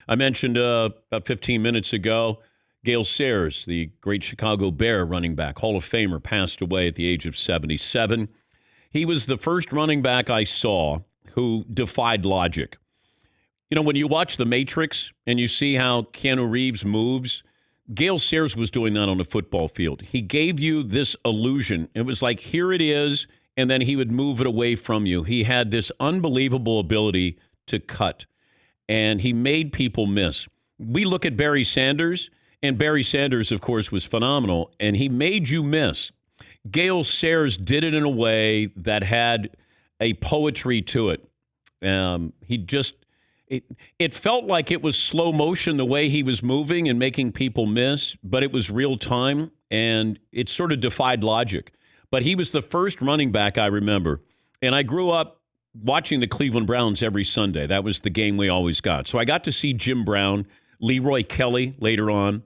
I mentioned about 15 minutes ago, Gale Sayers, the great Chicago Bear running back, Hall of Famer, passed away at the age of 77. He was the first running back I saw who defied logic. You know, when you watch The Matrix and you see how Keanu Reeves moves, Gale Sayers was doing that on a football field. He gave you this illusion. It was like, here it is, and then he would move it away from you. He had this unbelievable ability to cut, and he made people miss. We look at Barry Sanders, and Barry Sanders, of course, was phenomenal, and he made you miss. Gale Sayers did it in a way that had a poetry to it. It felt like it was slow motion the way he was moving and making people miss, but it was real time, and it sort of defied logic. But he was the first running back I remember, and I grew up watching the Cleveland Browns every Sunday. That was the game we always got. So I got to see Jim Brown, Leroy Kelly later on.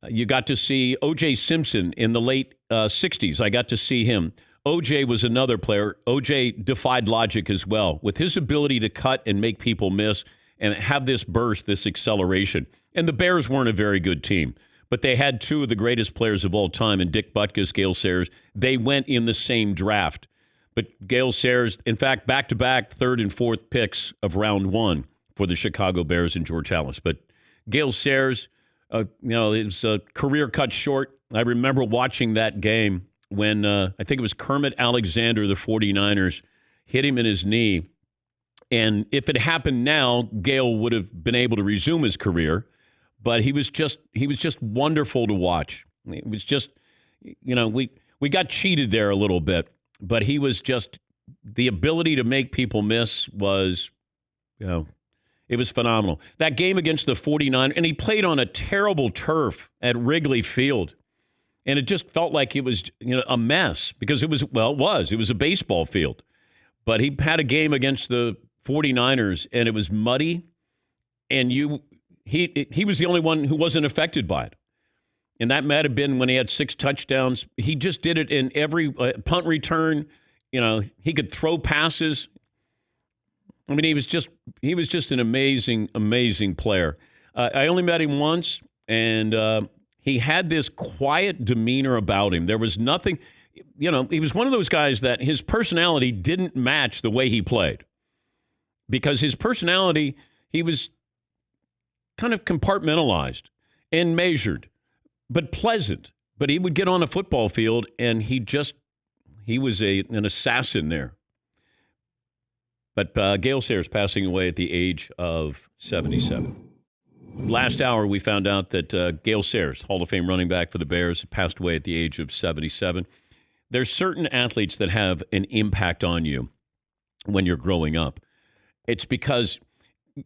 You got to see O.J. Simpson in the late 60s. I got to see him. O.J. was another player. O.J. defied logic as well with his ability to cut and make people miss and have this burst, this acceleration. And the Bears weren't a very good team, but they had two of the greatest players of all time in Dick Butkus, Gale Sayers. They went in the same draft. But Gale Sayers, in fact, back-to-back third and fourth picks of round one for the Chicago Bears and George Halas. But Gale Sayers, his career cut short. I remember watching that game when I think it was Kermit Alexander, the 49ers, hit him in his knee. And if it happened now, Gale would have been able to resume his career. But he was just wonderful to watch. It was just, we got cheated there a little bit. But he was just, the ability to make people miss was, it was phenomenal. That game against the 49ers, and he played on a terrible turf at Wrigley Field. And it just felt like it was, a mess because it was a baseball field. But he had a game against the 49ers, and it was muddy, and he was the only one who wasn't affected by it. And that might have been when he had 6 touchdowns. He just did it in every punt return. He could throw passes. I mean, he was just an amazing, amazing player. I only met him once, and he had this quiet demeanor about him. There was nothing, he was one of those guys that his personality didn't match the way he played. Because his personality, he was kind of compartmentalized and measured, but pleasant. But he would get on a football field, and he was an assassin there. But Gale Sayers passing away at the age of 77. Last hour, we found out that Gale Sayers, Hall of Fame running back for the Bears, passed away at the age of 77. There's certain athletes that have an impact on you when you're growing up. It's because,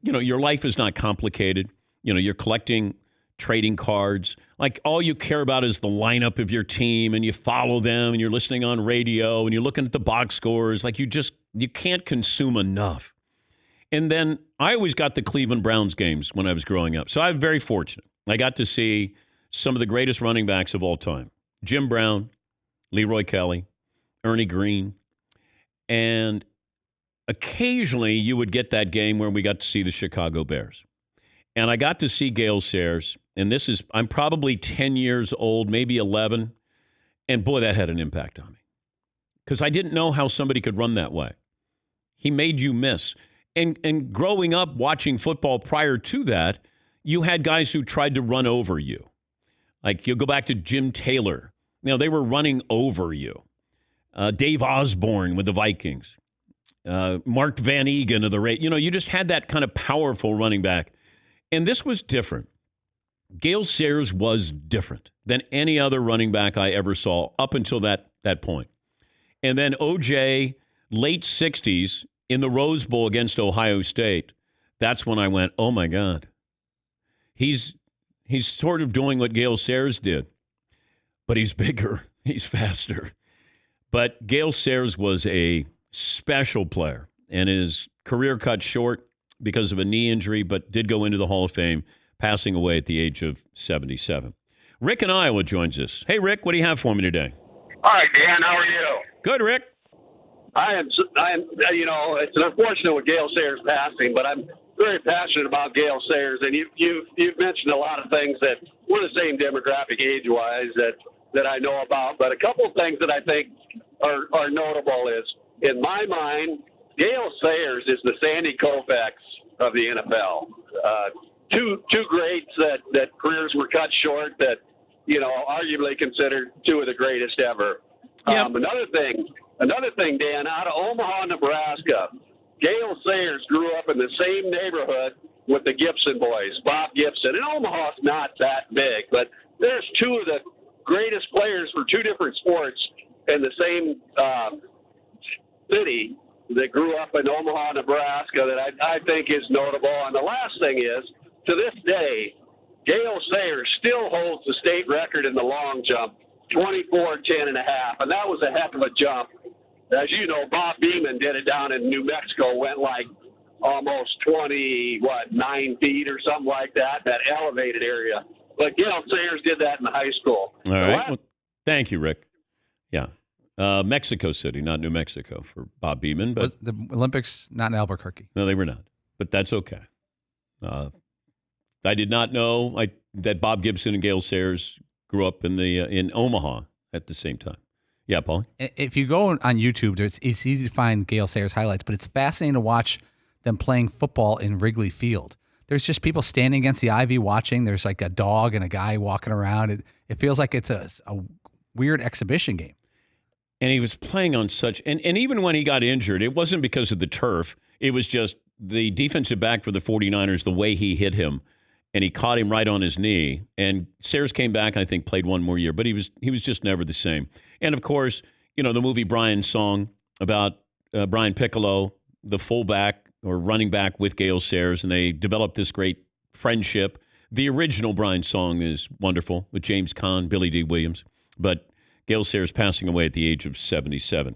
your life is not complicated. You're collecting trading cards. Like, all you care about is the lineup of your team, and you follow them, and you're listening on radio, and you're looking at the box scores. Like, you can't consume enough. And then I always got the Cleveland Browns games when I was growing up. So I'm very fortunate. I got to see some of the greatest running backs of all time. Jim Brown, Leroy Kelly, Ernie Green. And occasionally you would get that game where we got to see the Chicago Bears. And I got to see Gale Sayers. And I'm probably 10 years old, maybe 11. And boy, that had an impact on me. Because I didn't know how somebody could run that way. He made you miss. And growing up watching football prior to that, you had guys who tried to run over you. Like, you go back to Jim Taylor. They were running over you. Dave Osborne with the Vikings. Mark Van Egan of the Raiders. You just had that kind of powerful running back. And this was different. Gale Sayers was different than any other running back I ever saw up until that point. And then O.J., late 60s, in the Rose Bowl against Ohio State, that's when I went, oh, my God. He's sort of doing what Gale Sayers did, but he's bigger. He's faster. But Gale Sayers was a special player, and his career cut short because of a knee injury, but did go into the Hall of Fame, passing away at the age of 77. Rick in Iowa joins us. Hey, Rick, what do you have for me today? Hi, Dan. How are you? Good, Rick. I am. It's unfortunate with Gale Sayers passing, but I'm very passionate about Gale Sayers, and you've mentioned a lot of things that we're the same demographic age-wise that I know about. But a couple of things that I think are notable is, in my mind, Gale Sayers is the Sandy Koufax of the NFL. Two greats that careers were cut short, that arguably considered two of the greatest ever. Yep. Another thing, Dan, out of Omaha, Nebraska, Gale Sayers grew up in the same neighborhood with the Gibson boys, Bob Gibson. And Omaha's not that big, but there's two of the greatest players for two different sports in the same city that grew up in Omaha, Nebraska, that I think is notable. And the last thing is, to this day, Gale Sayers still holds the state record in the long jump, 24-10.5, and that was a heck of a jump. As you know, Bob Beeman did it down in New Mexico, went like almost 9 feet or something like that elevated area. But Gale Sayers did that in high school. All right. Well, thank you, Rick. Yeah. Mexico City, not New Mexico for Bob Beeman. But Was the Olympics not in Albuquerque? No, they were not. But that's okay. I did not know that Bob Gibson and Gale Sayers grew up in Omaha at the same time. Yeah, Paul? If you go on YouTube, it's easy to find Gale Sayers highlights, but it's fascinating to watch them playing football in Wrigley Field. There's just people standing against the ivy watching. There's like a dog and a guy walking around. It feels like it's a weird exhibition game. And he was playing on such, and even when he got injured, it wasn't because of the turf. It was just the defensive back for the 49ers, the way he hit him, and he caught him right on his knee. And Sayers came back, I think, played one more year, but he was just never the same. And of course, the movie Brian's Song about Brian Piccolo, the fullback or running back with Gale Sayers, and they developed this great friendship. The original Brian's Song is wonderful with James Caan, Billy D. Williams, but Gale Sayers passing away at the age of 77.